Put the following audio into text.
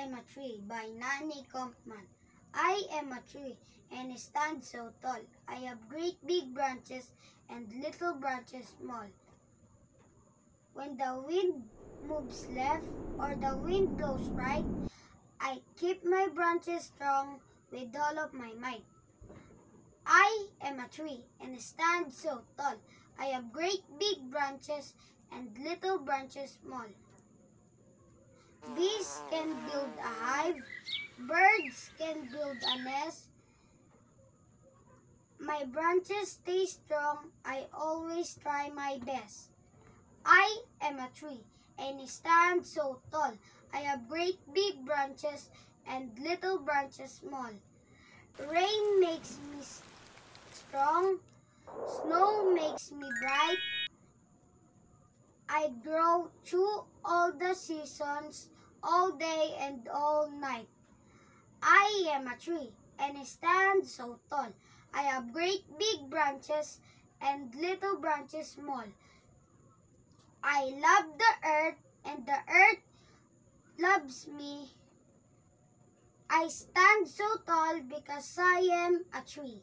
am a Tree by Nanny Kampmann. I am a tree and stand so tall. I have great big branches and little branches small. When the wind moves left or the wind blows right, I keep my branches strong with all of my might. I am a tree and stand so tall. I have great big branches and little branches small. Bees can build a hive, birds can build a nest. My branches stay strong, I always try my best. I am a tree and stand so tall. I have great big branches and little branches small. Rain makes me strong, snow makes me bright. I grow through all the seasons, all day and all night. I am a tree and stand so tall. I have great big branches and little branches small. I love the earth and the earth loves me. I stand so tall because I am a tree.